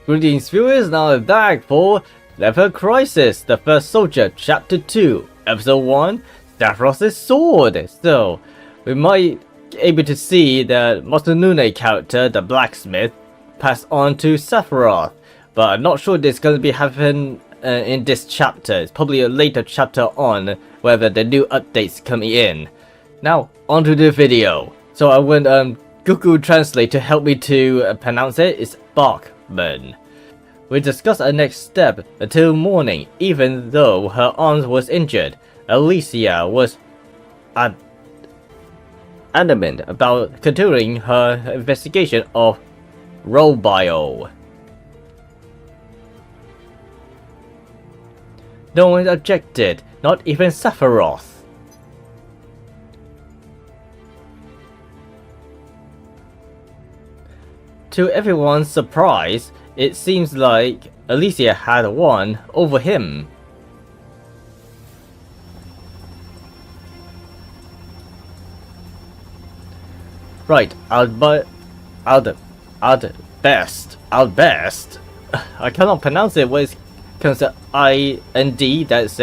Greetings viewers, now I'm back for Level Crisis, the First Soldier, Chapter 2, Episode 1, Sephiroth's Sword. So, we might be able to see the Masanune character, the blacksmith, pass on to Sephiroth. But I'm not sure this is going to be happening in this chapter. It's probably a later chapter on, whether the new updates coming in. Now, onto the video. So I went Google Translate to help me to pronounce it. It's Bachman. We discussed our next step until morning. Even though her arm was injured, Alissa was adamant about continuing her investigation of Robio. No one objected, not even Sephiroth. To everyone's surprise, it seems like Alissa had won over him. Right, I'll best. I cannot pronounce it when it comes to I and D. That's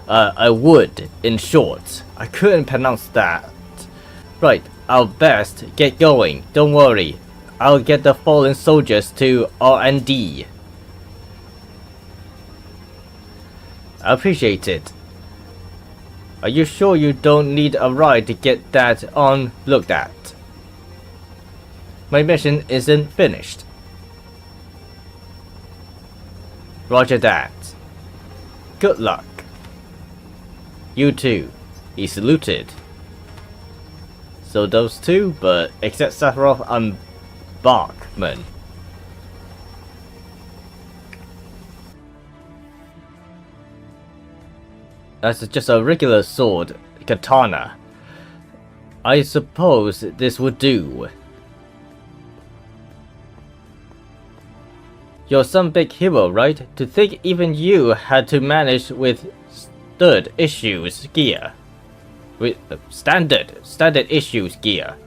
I would in short. I couldn't pronounce that. Right, I'll best get going. Don't worry. I'll get the fallen soldiers to R&D. I appreciate it. Are you sure you don't need a ride to get that on looked at? My mission isn't finished. Roger that. Good luck. You too. He saluted. So those two, but except Sephiroth, I'm Bachman. That's just a regular sword, katana. I suppose this would do. You're some big hero, right? To think even you had to manage with standard issues gear. With standard issues gear.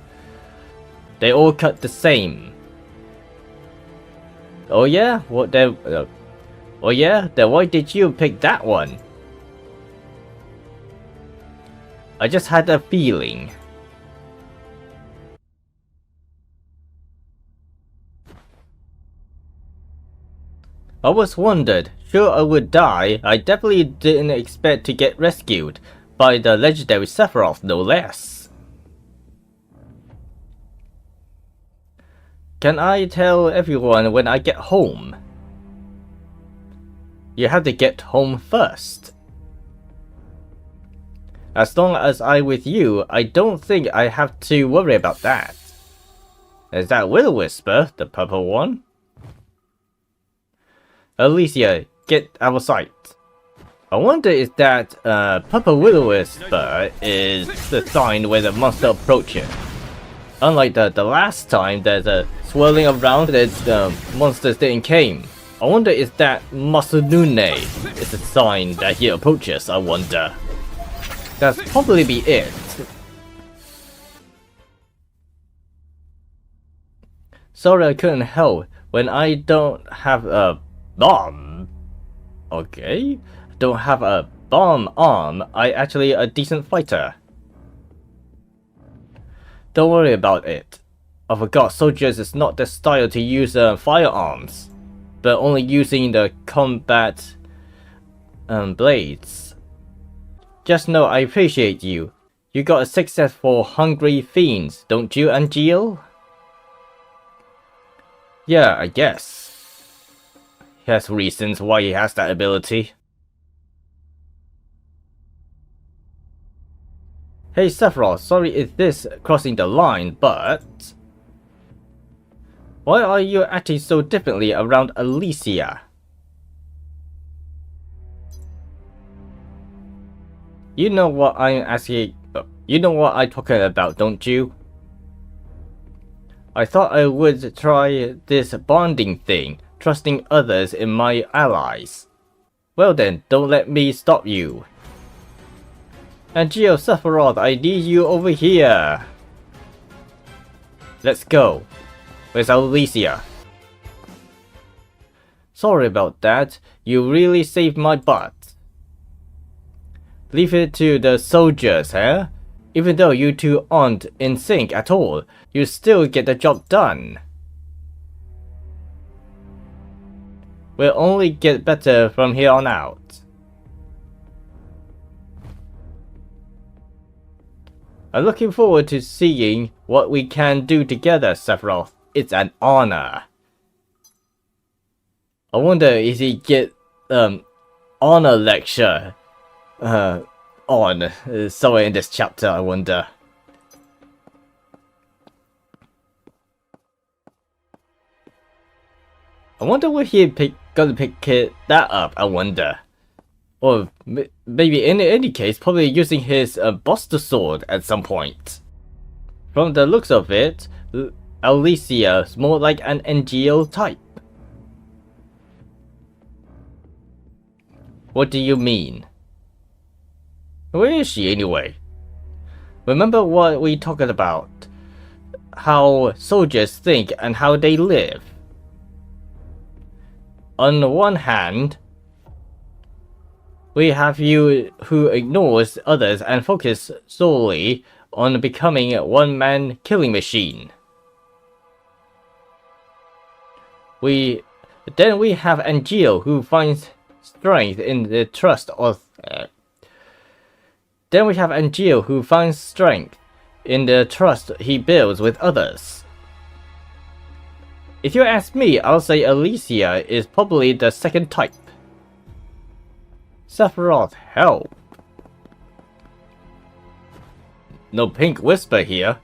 They all cut the same. Oh yeah? What then? Oh yeah? Then why did you pick that one? I just had a feeling. I was wondered. Sure I would die. I definitely didn't expect to get rescued by the legendary Sephiroth, no less. Can I tell everyone when I get home? You have to get home first. As long as I'm with you, I don't think I have to worry about that. Is that Will-O-Wisper, the purple one? Alissa, get out of sight. I wonder if that purple Will-O-Wisper is the sign where the monster approaches. Unlike the last time there's a swirling around that the monsters didn't came. I wonder if that Masanune is a sign that he approaches, I wonder. That's probably be it. Sorry I couldn't help when I don't have a bomb. Okay. Don't have a bomb arm. I actually a decent fighter. Don't worry about it. I forgot soldiers is not the style to use firearms, but only using the combat blades. Just know I appreciate you. You got a success for hungry fiends, don't you, Angeal? Yeah, I guess. He has reasons why he has that ability. Hey Sephiroth, sorry if this crossing the line, but why are you acting so differently around Alissa? You know what I'm asking. You know what I'm talking about, don't you? I thought I would try this bonding thing, trusting others in my allies. Well then, don't let me stop you. Angeal, Sephiroth, I need you over here. Let's go. Where's Alissa? Sorry about that. You really saved my butt. Leave it to the soldiers, huh? Even though you two aren't in sync at all, you still get the job done. We'll only get better from here on out. I'm looking forward to seeing what we can do together, Sephiroth. It's an honor. I wonder if he get honor lecture on somewhere in this chapter, I wonder. I wonder where he gonna pick that up, I wonder. Or maybe in any case, probably using his Buster Sword at some point. From the looks of it, Alissa is more like an Angeal type. What do you mean? Where is she anyway? Remember what we talked about? How soldiers think and how they live. On the one hand, we have you who ignores others and focus solely on becoming a one-man killing machine. Then we have Angeal who finds strength in the trust of he builds with others. If you ask me, I'll say Alissa is probably the second type. Sephiroth, help. No pink whisper here.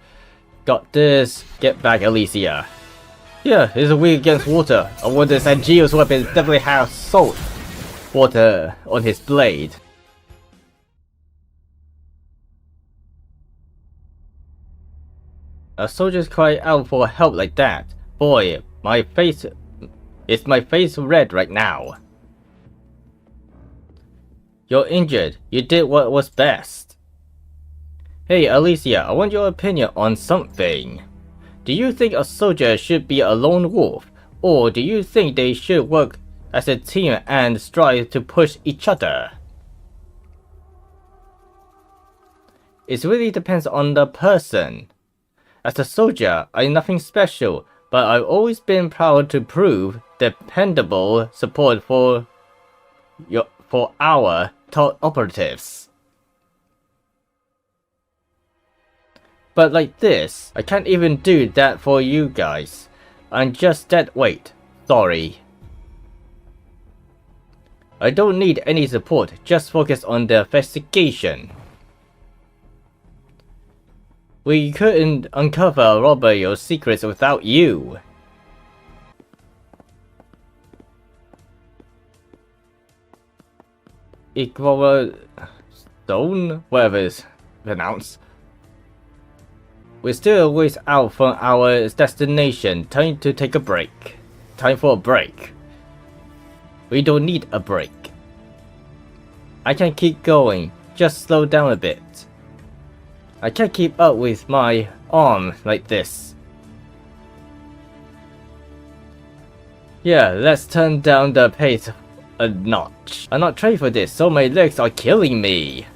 Got this. Get back, Alissa. Yeah, it's weak against water. I wonder if Angeal's weapon definitely has salt water on his blade. A soldier's cry out for help like that. Boy, my face red right now. You're injured. You did what was best. Hey, Alissa, I want your opinion on something. Do you think a soldier should be a lone wolf, or do you think they should work as a team and strive to push each other? It really depends on the person. As a soldier, I'm nothing special, but I've always been proud to prove dependable support for our top operatives. But like this, I can't even do that for you guys. I'm just dead weight. Sorry. I don't need any support, just focus on the investigation. We couldn't uncover Robio's secrets without you. Stone? Whatever it's pronounced. We're still a ways out from our destination. Time to take a break. Time for a break. We don't need a break. I can keep going. Just slow down a bit. I can't keep up with my arm like this. Yeah, let's turn down the pace a notch. I'm not trained for this, so my legs are killing me.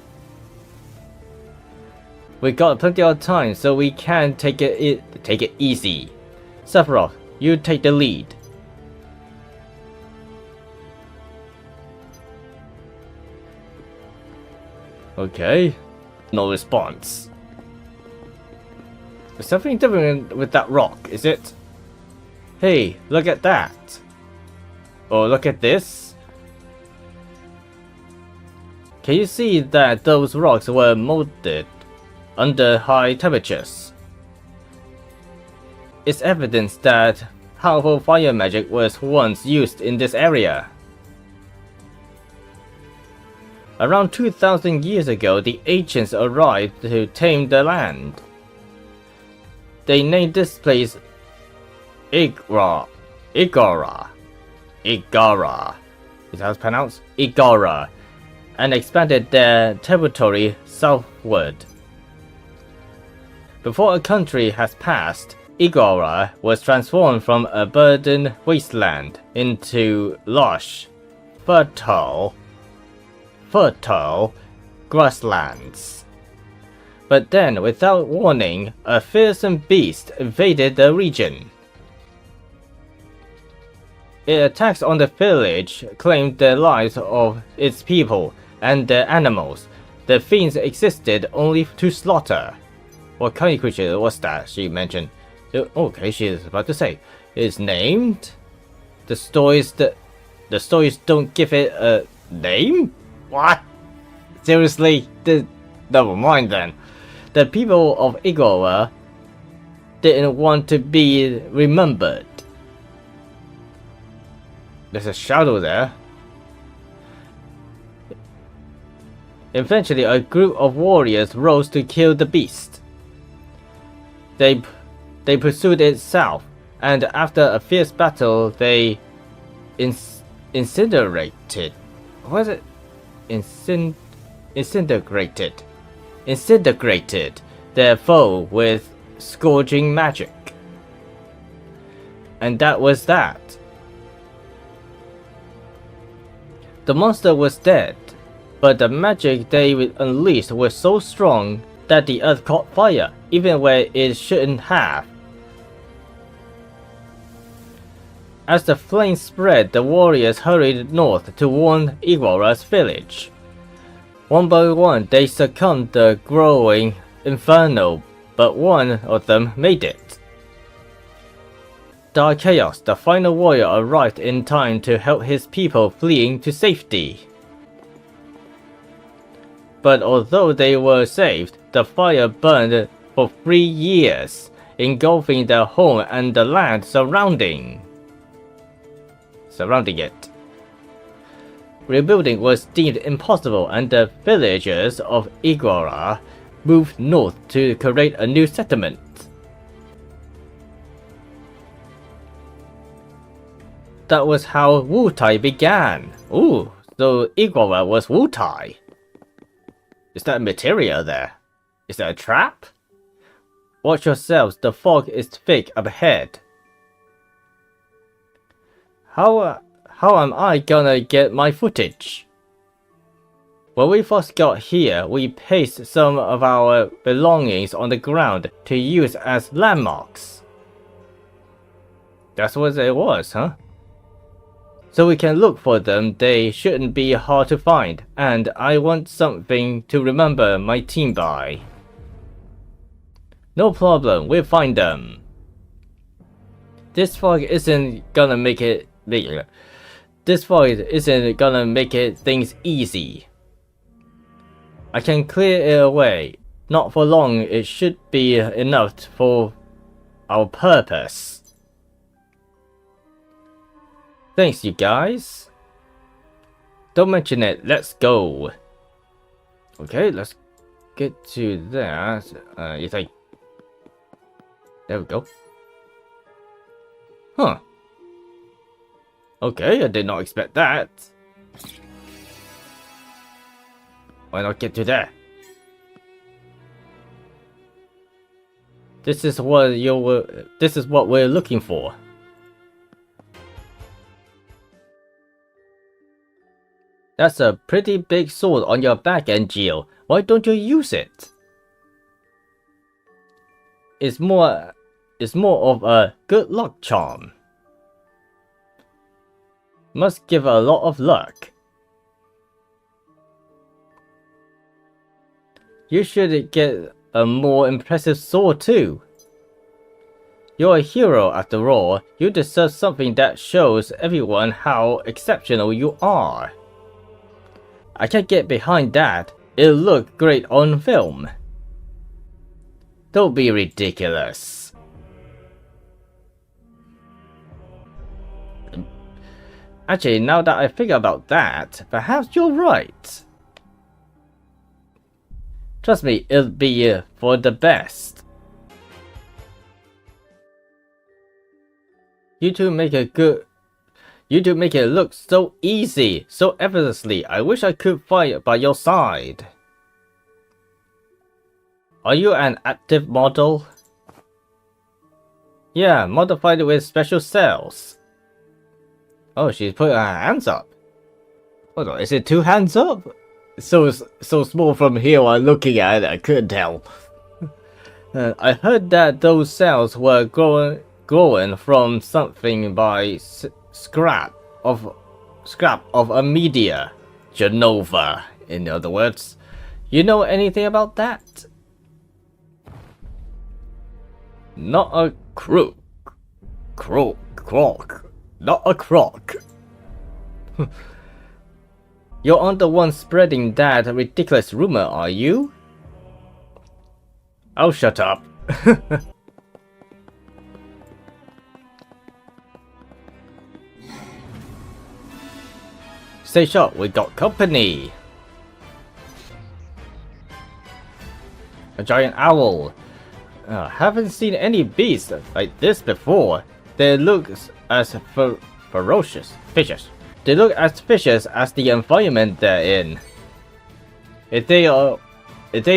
We got plenty of time, so we can take it easy. Sephiroth, you take the lead. Okay. No response. There's something different with that rock, is it? Hey, look at that. Or look at this. Can you see that those rocks were molded under high temperatures? It's evidence that powerful fire magic was once used in this area. Around 2,000 years ago, the ancients arrived to tame the land. They named this place Igara. Is that how it's pronounced? Igara. And expanded their territory southward. Before a country has passed, Igora was transformed from a burdened wasteland into lush, fertile grasslands. But then, without warning, a fearsome beast invaded the region. It attacked on the village, claimed the lives of its people and their animals. The fiends existed only to slaughter. What kind of creature was that? She mentioned. Okay, she is about to say. It's named. The stories don't give it a name. What? Seriously? Never mind then. The people of Igora didn't want to be remembered. There's a shadow there. Eventually, a group of warriors rose to kill the beast. They pursued it south, and after a fierce battle, they incinerated. What is it? Incinerated their foe with scourging magic. And that was that. The monster was dead, but the magic they unleashed was so strong that the earth caught fire, even where it shouldn't have. As the flames spread, the warriors hurried north to warn Igora's village. One by one, they succumbed to the growing inferno, but one of them made it. Dark Chaos, the final warrior, arrived in time to help his people fleeing to safety. But although they were saved, the fire burned for 3 years, engulfing their home and the land surrounding it. Rebuilding was deemed impossible, and the villagers of Igora moved north to create a new settlement. That was how Wutai began. Ooh, so Igora was Wutai. Is that materia there? Is that a trap? Watch yourselves, the fog is thick up ahead. How am I gonna get my footage? When we first got here, we placed some of our belongings on the ground to use as landmarks. That's what it was, huh? So we can look for them. They shouldn't be hard to find, and I want something to remember my team by. No problem, we'll find them. This fog isn't gonna make it things easy. I can clear it away. Not for long, it should be enough for our purpose. Thanks, you guys. Don't mention it, let's go. Okay, let's get to that. You think? There we go. Huh. Okay, I did not expect that. Why not get to there? This is what we're looking for. That's a pretty big sword on your back, Angeal. Why don't you use it? It's more of a good luck charm. Must give a lot of luck. You should get a more impressive sword too. You're a hero after all. You deserve something that shows everyone how exceptional you are. I can't get behind that. It'll look great on film. Don't be ridiculous. Actually, now that I think about that, perhaps you're right. Trust me, it'll be for the best. You two make it look so easy, so effortlessly. I wish I could fight by your side. Are you an active model? Yeah, modified with special cells. Oh, she's put her hands up. Hold on, is it 2 hands up? So small from here while looking at it, I couldn't tell. I heard that those cells were growing from something by scrap of a media. Genova, in other words. You know anything about that? Not a crook. Croc. Not a croc. You aren't the one spreading that ridiculous rumor, are you? Oh, shut up. Stay sharp, we got company. A giant owl. Haven't seen any beasts like this before. They look as ferocious. Vicious. They look as vicious as the environment they're in. If they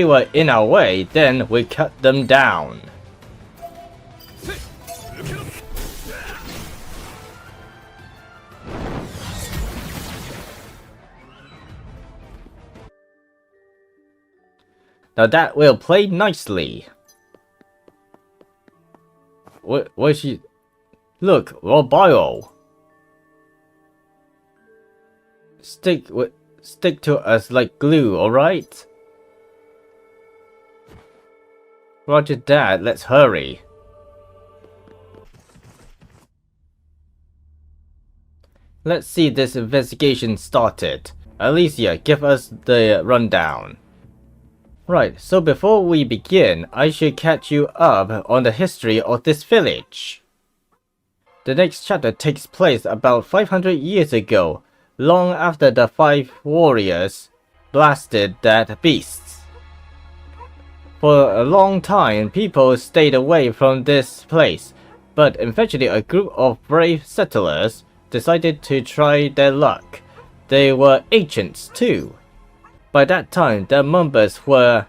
were in our way, then we cut them down. Now that will play nicely. What is she? Look, Robio. Stick to us like glue, alright? Roger that, let's hurry. Let's see this investigation started. Alissa, give us the rundown. Right, so before we begin, I should catch you up on the history of this village. The next chapter takes place about 500 years ago, long after the 5 warriors blasted that beast. For a long time, people stayed away from this place, but eventually a group of brave settlers decided to try their luck. They were ancients too. By that time, their numbers were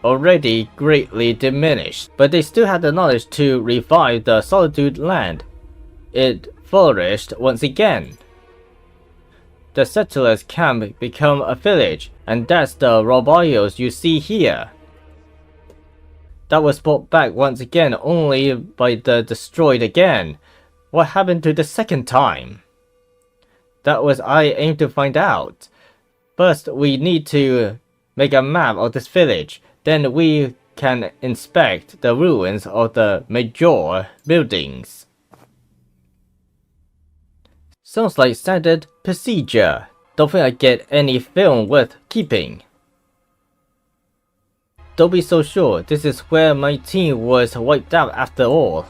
already greatly diminished, but they still had the knowledge to revive the Solitude land. It flourished once again. The settlers' camp became a village, and that's the Robios you see here. That was brought back once again only by the destroyed again. What happened to the second time? That was I aimed to find out. First, we need to make a map of this village. Then we can inspect the ruins of the major buildings. Sounds like standard procedure. Don't think I get any film worth keeping. Don't be so sure. This is where my team was wiped out after all.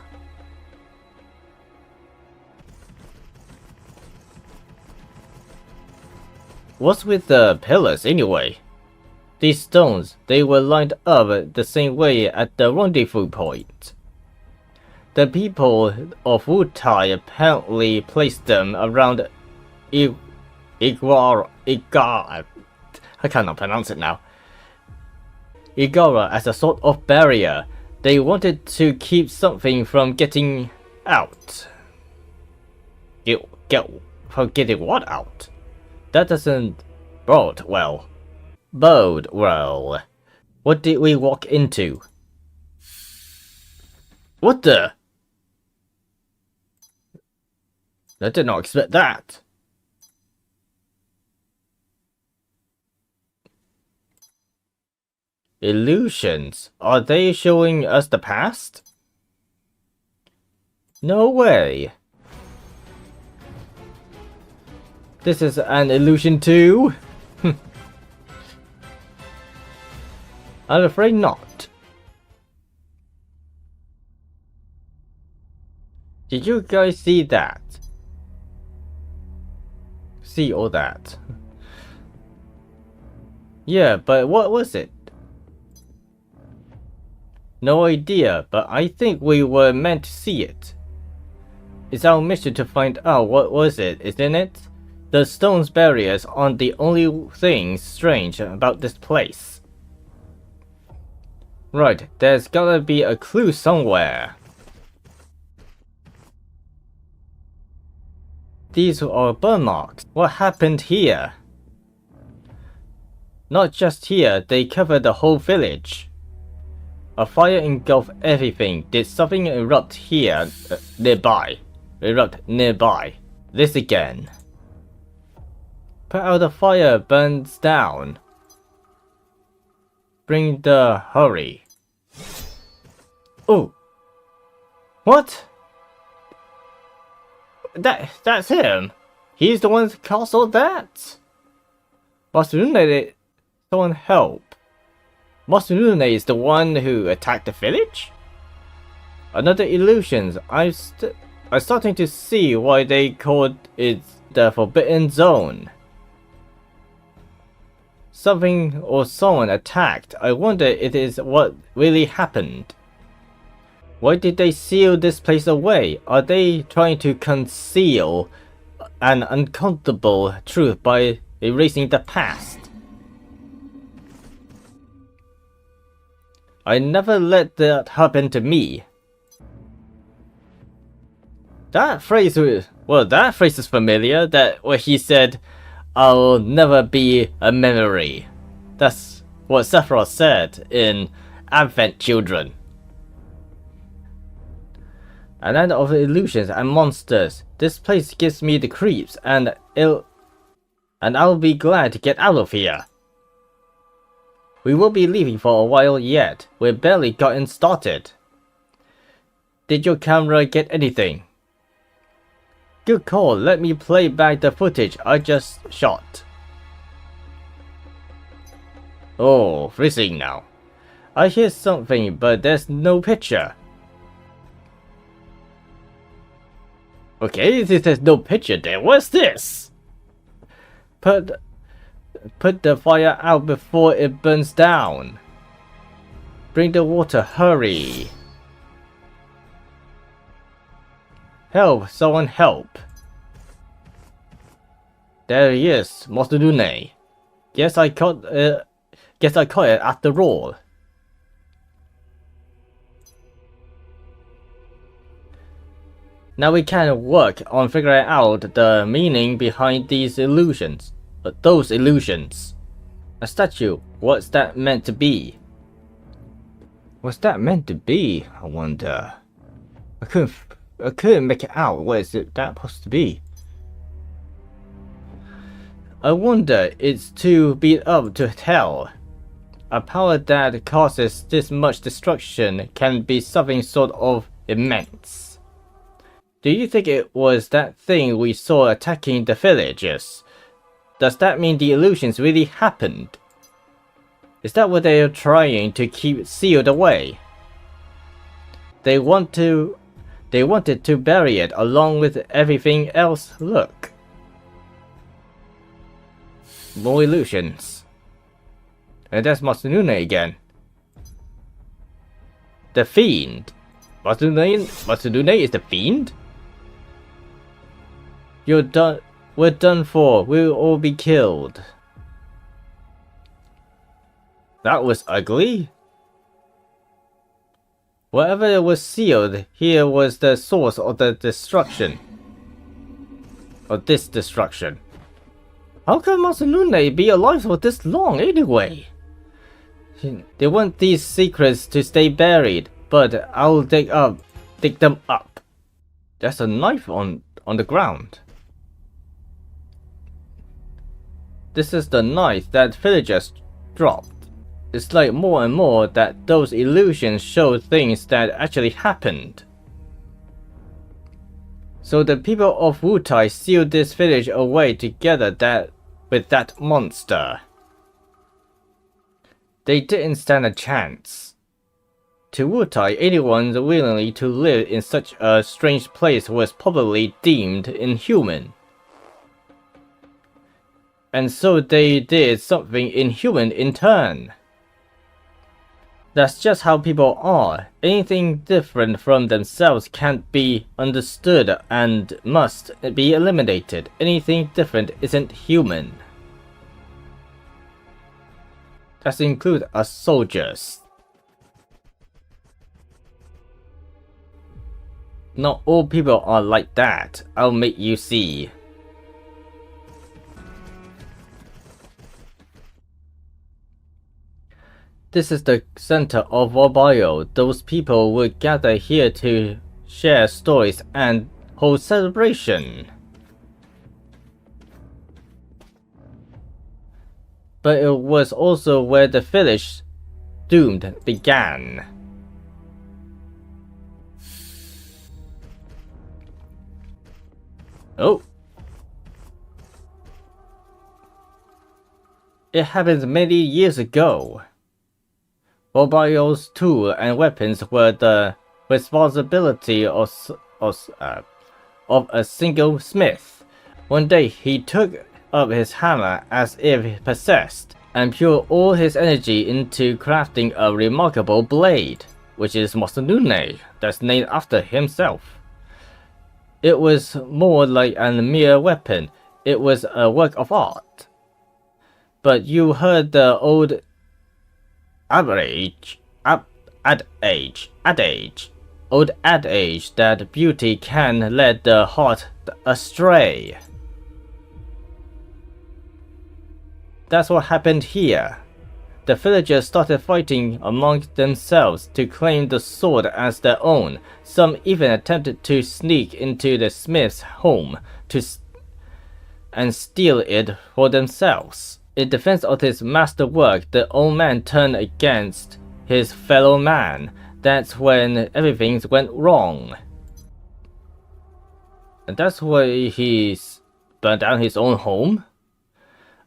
What's with the pillars anyway? These stones, they were lined up the same way at the rendezvous point. The people of Wutai apparently placed them around I cannot pronounce it now. Igora as a sort of barrier. They wanted to keep something from getting out. From getting what out? That doesn't bode well. What did we walk into? What the? I did not expect that. Illusions? Are they showing us the past? No way. This is an illusion too? I'm afraid not. Did you guys see that? See all that? Yeah, but what was it? No idea, but I think we were meant to see it. It's our mission to find out what was it, isn't it? The stone's barriers aren't the only thing strange about this place. Right, there's gotta be a clue somewhere. These are burn marks. What happened here? Not just here, they covered the whole village. A fire engulfed everything. Did something erupt here nearby? This again. Put out the fire, burns down. Bring the hurry. Oh. What? That's him. He's the one who caused all that. Masunune, someone help. Masunune is the one who attacked the village? Another illusions. I'm starting to see why they called it the Forbidden Zone. Something or someone attacked. I wonder if it is what really happened. Why did they seal this place away? Are they trying to conceal an uncomfortable truth by erasing the past? I never let that happen to me. That phrase is familiar. That where he said, "I'll never be a memory." That's what Sephiroth said in Advent Children. A land of illusions and monsters. This place gives me the creeps, and I'll be glad to get out of here. We will be leaving for a while yet. We're barely gotten started. Did your camera get anything? Good call. Let me play back the footage I just shot. Oh, freezing now. I hear something, but there's no picture. Okay, there's no picture there. What's this? Put the fire out before it burns down. Bring the water, hurry. Help, someone help. There he is, Masunune. Guess I caught it after all. Now we can work on figuring out the meaning behind these illusions. Those illusions. A statue. What's that meant to be? What's that meant to be? I wonder. I couldn't make it out. What is it that supposed to be? I wonder. It's too beat up to tell. A power that causes this much destruction can be something sort of immense. Do you think it was that thing we saw attacking the villagers? Does that mean the illusions really happened? Is that what they are trying to keep sealed away? They wanted to bury it along with everything else. Look. More illusions. And that's Masunune again. The Fiend. Masunune is the Fiend? You're done. We're done for. We'll all be killed. That was ugly. Whatever was sealed here was the source of the destruction. Of this destruction. How can Masunune be alive for this long anyway? They want these secrets to stay buried, but I'll dig them up. There's a knife on the ground. This is the knife that villagers dropped. It's like more and more that those illusions show things that actually happened. So the people of Wutai sealed this village away together with that monster. They didn't stand a chance. To Wutai, anyone willing to live in such a strange place was probably deemed inhuman. And so they did something inhuman in turn. That's just how people are. Anything different from themselves can't be understood and must be eliminated. Anything different isn't human. That includes us soldiers. Not all people are like that. I'll make you see. This is the center of Robio. Those people would gather here to share stories and hold celebration. But it was also where the village doomed began. Oh. It happened many years ago. Robio's tools and weapons were the responsibility of a single smith. One day he took up his hammer as if possessed and poured all his energy into crafting a remarkable blade, which is Masanune, that's named after himself. It was more like a mere weapon. It was a work of art. But you heard the old adage that beauty can lead the heart astray. That's what happened here. The villagers started fighting among themselves to claim the sword as their own. Some even attempted to sneak into the smith's home and steal it for themselves. In defense of his masterwork, the old man turned against his fellow man. That's when everything went wrong. And that's why he burned down his own home.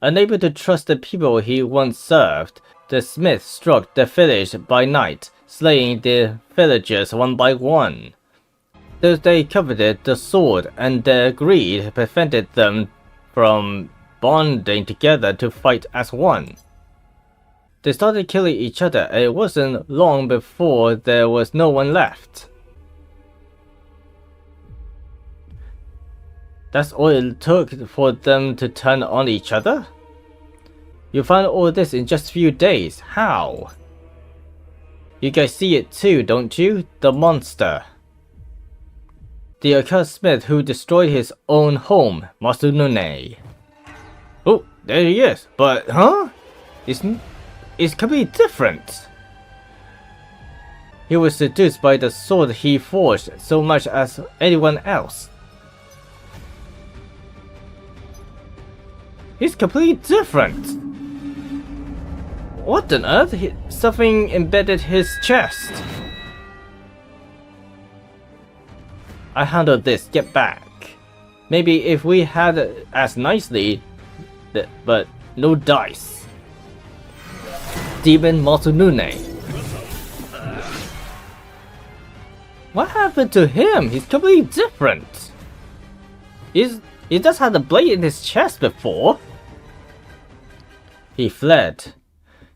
Unable to trust the people he once served, the smith struck the village by night, slaying the villagers one by one. Those they coveted the sword, and their greed prevented them from bonding together to fight as one. They started killing each other, and it wasn't long before there was no one left. That's all it took for them to turn on each other? You found all this in just a few days. How? You guys see it too, don't you? The monster. The accursed smith who destroyed his own home, Masanune. Oh, there he is. But, huh? It's completely different. He was seduced by the sword he forged so much as anyone else. He's completely different. What on earth? Something embedded his chest. I handled this. Get back. Maybe if we had it as nicely, but no dice. Demon Masanune. What happened to him? He's completely different. He just had a blade in his chest before. He fled.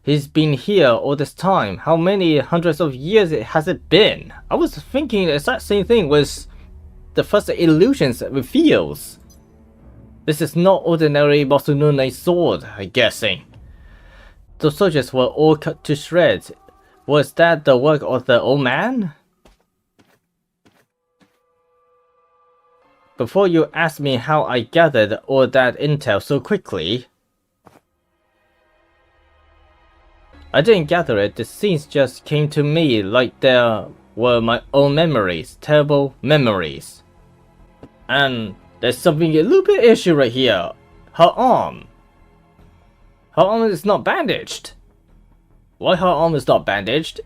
He's been here all this time. How many hundreds of years has it been? I was thinking the exact same thing was the first illusions reveals. This is not ordinary Masanune sword, I'm guessing. The soldiers were all cut to shreds. Was that the work of the old man? Before you ask me how I gathered all that intel so quickly, I didn't gather it. The scenes just came to me like there were my own memories, terrible memories. And there's something a little bit issue right here. Her arm. Her arm is not bandaged. Why her arm is not bandaged?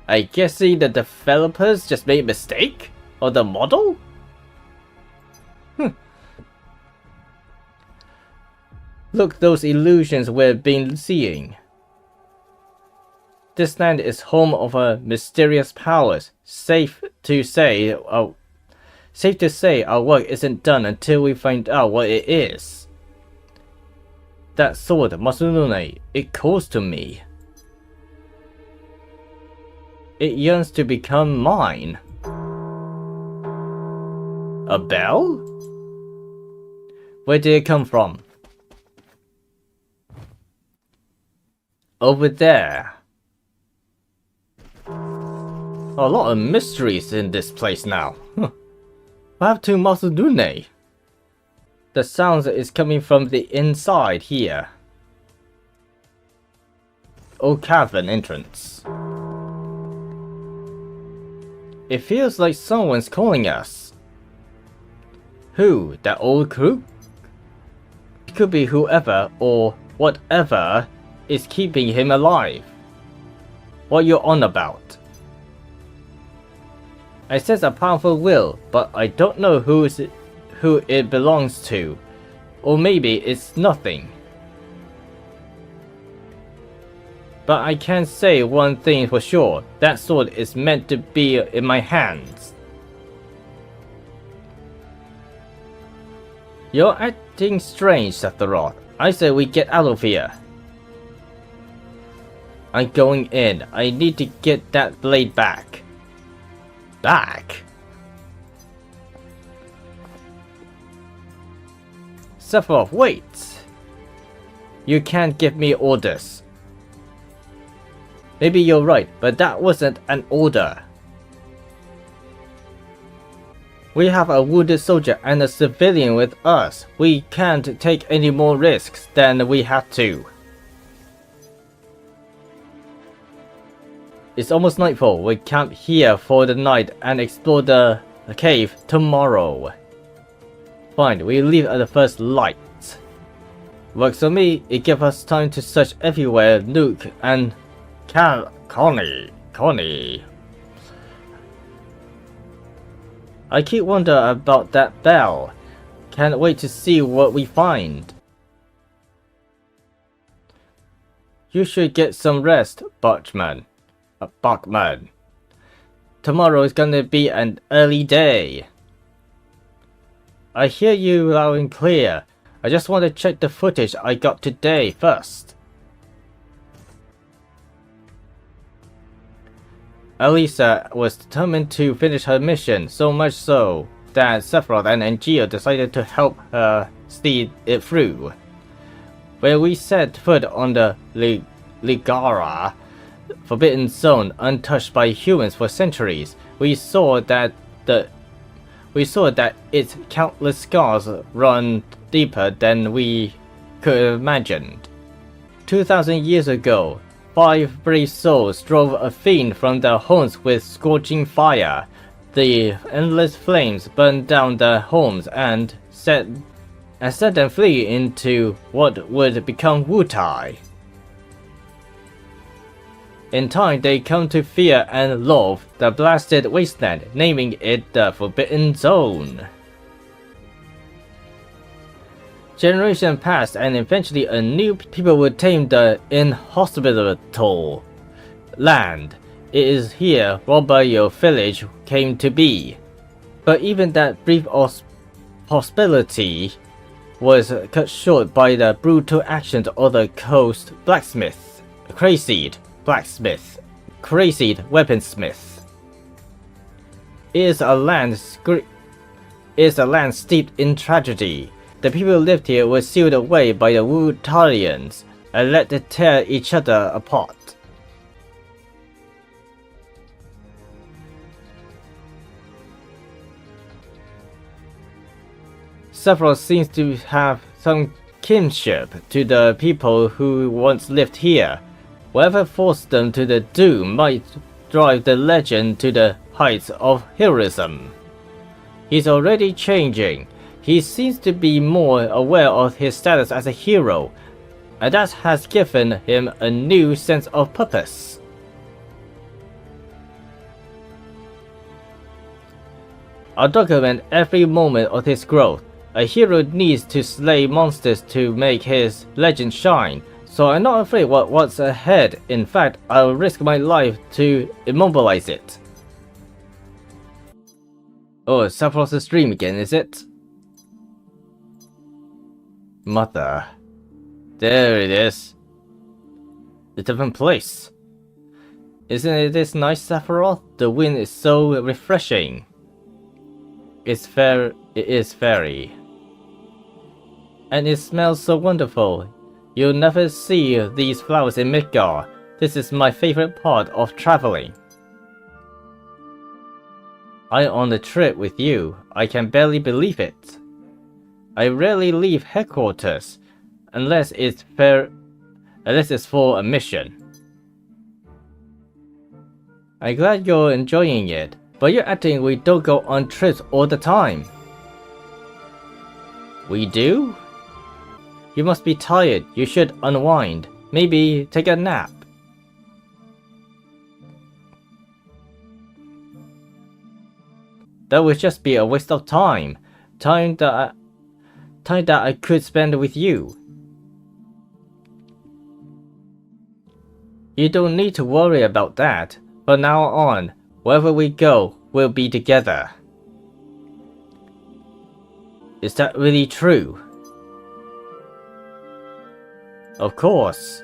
I guess the developers just made a mistake? Or the model? Look, those illusions we've been seeing. This land is home of a mysterious powers. Safe to say our work isn't done until we find out what it is. That sword, Masanune, it calls to me. It yearns to become mine. A bell? Where did it come from? Over there. A lot of mysteries in this place now. What happened to Masanune? The sound is coming from the inside here. old cavern entrance. It feels like someone's calling us. Who? That old crew? It could be whoever or whatever is keeping him alive. What you on about? I sense a powerful will, but I don't know who it belongs to. Or maybe it's nothing. But I can say one thing for sure. That sword is meant to be in my hands. You're acting strange, Sephiroth. I say we get out of here. I'm going in. I need to get that blade back. Back? Sephiroth, wait! You can't give me orders. Maybe you're right, but that wasn't an order. We have a wounded soldier and a civilian with us. We can't take any more risks than we have to. It's almost nightfall. We camp here for the night and explore the cave tomorrow. Fine, we leave at the first light. Works for me. It gives us time to search everywhere, look, and Connie. I keep wondering about that bell. Can't wait to see what we find. You should get some rest, Bachman. Bachman. Tomorrow is gonna be an early day. I hear you loud and clear. I just want to check the footage I got today first. Alissa was determined to finish her mission, so much so that Sephiroth and Angeal decided to help her see it through. When we set foot on the Ligara Forbidden Zone, untouched by humans for centuries, we saw that its countless scars run deeper than we could have imagined. 2,000 years ago, 5 brave souls drove a fiend from their homes with scorching fire. The endless flames burned down their homes and set them free into what would become Wutai. In time, they come to fear and loathe the blasted wasteland, naming it the Forbidden Zone. Generations passed, and eventually a new people would tame the inhospitable land. It is here Robio Village came to be. But even that brief possibility was cut short by the brutal actions of the coast blacksmith, crazied weaponsmith. It is a land steeped in tragedy. The people who lived here were sealed away by the Wutaians and let them tear each other apart. Sephiroth seems to have some kinship to the people who once lived here. Whatever forced them to the doom might drive the legend to the heights of heroism. He's already changing. He seems to be more aware of his status as a hero, and that has given him a new sense of purpose. I'll document every moment of his growth. A hero needs to slay monsters to make his legend shine, so I'm not afraid what's ahead. In fact, I'll risk my life to immobilize it. Oh, Sephiroth's dream again, is it? Mother. There it is. A different place. Isn't it this nice, Sephiroth? The wind is so refreshing. It is fairy. And it smells so wonderful. You'll never see these flowers in Midgar. This is my favorite part of traveling. I'm on a trip with you. I can barely believe it. I rarely leave headquarters unless it's for a mission. I'm glad you're enjoying it, but you're acting we don't go on trips all the time. We do? You must be tired, you should unwind. Maybe take a nap. That would just be a waste of time. Time that I could spend with you. You don't need to worry about that. From now on, wherever we go, we'll be together. Is that really true? Of course.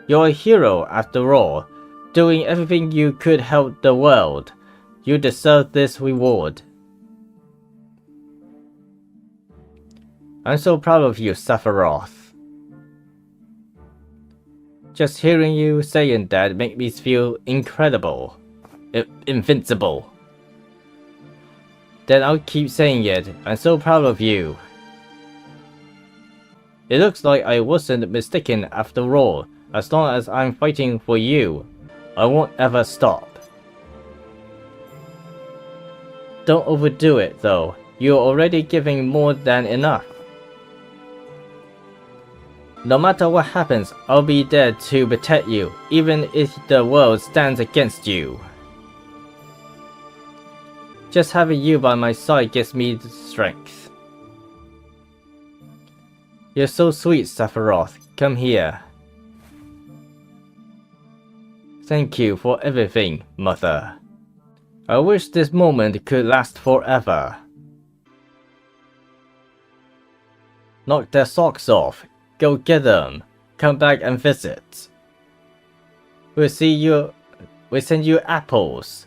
You're a hero after all, doing everything you could help the world. You deserve this reward. I'm so proud of you, Sephiroth. Just hearing you saying that makes me feel incredible. Invincible. Then I'll keep saying it. I'm so proud of you. It looks like I wasn't mistaken after all. As long as I'm fighting for you, I won't ever stop. Don't overdo it though. You're already giving more than enough. No matter what happens, I'll be there to protect you, even if the world stands against you. Just having you by my side gives me the strength. You're so sweet, Sephiroth. Come here. Thank you for everything, Mother. I wish this moment could last forever. Knock their socks off. Go get them. Come back and visit. We'll send you apples.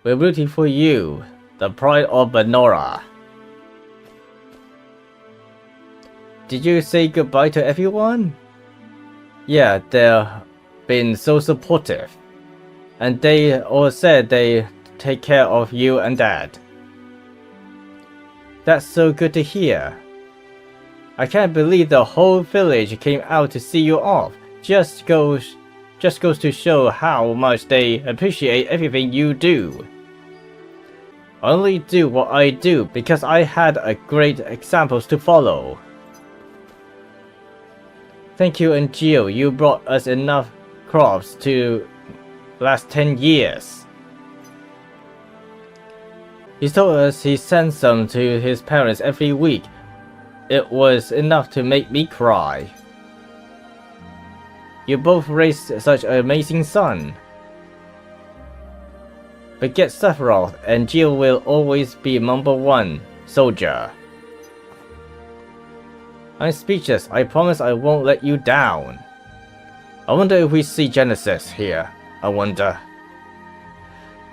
We're rooting for you, the pride of Benora. Did you say goodbye to everyone? Yeah, they've been so supportive. And they all said they take care of you and Dad. That's so good to hear. I can't believe the whole village came out to see you off. Just goes to show how much they appreciate everything you do. I only do what I do because I had a great examples to follow. Thank you, Angeal. You brought us enough crops to last 10 years. He told us he sends some to his parents every week. It was enough to make me cry. You both raised such an amazing son. Forget Sephiroth, and Angeal will always be #1 soldier. I'm speechless. I promise I won't let you down. I wonder if we see Genesis here. I wonder.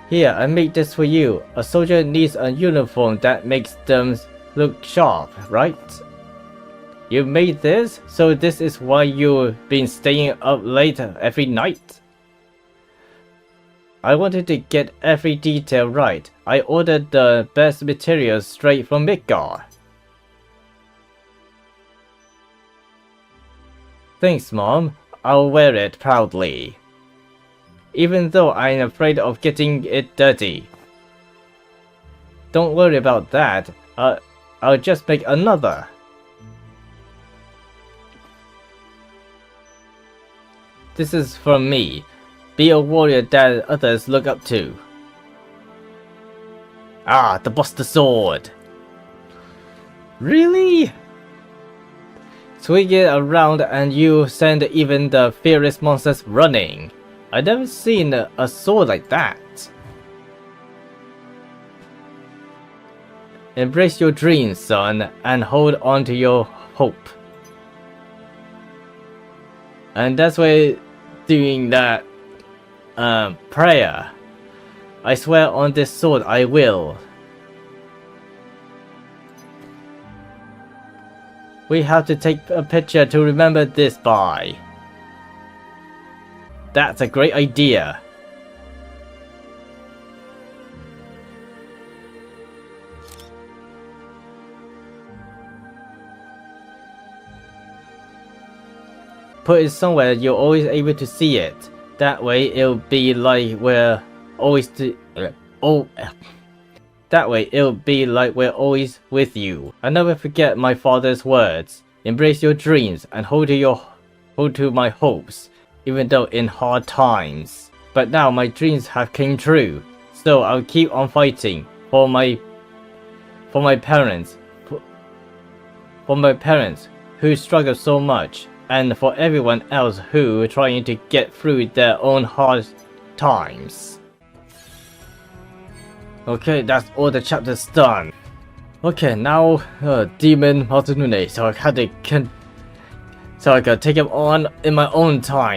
Here, I made this for you. A soldier needs a uniform that makes them look sharp, right? You made this? So this is why you've been staying up late every night? I wanted to get every detail right. I ordered the best materials straight from Midgar. Thanks, Mom. I'll wear it proudly. Even though I'm afraid of getting it dirty. Don't worry about that. I'll just make another. This is from me. Be a warrior that others look up to. Ah, the Buster Sword. Really? Swing it around and you send even the fiercest monsters running. I've never seen a sword like that. Embrace your dreams, son, and hold on to your hope. And that's why doing that prayer. I swear on this sword I will. We have to take a picture to remember this by. That's a great idea. Put it somewhere you're always able to see it. That way it'll be like we're always that way it'll be like we're always with you. I never forget my father's words. Embrace your dreams and hold to my hopes, even though in hard times. But now my dreams have came true, so I'll keep on fighting for my parents, who struggle so much, and for everyone else who are trying to get through their own hard times. Okay, that's all the chapters done. Okay, now Demon Multinune, so I can take him on in my own time.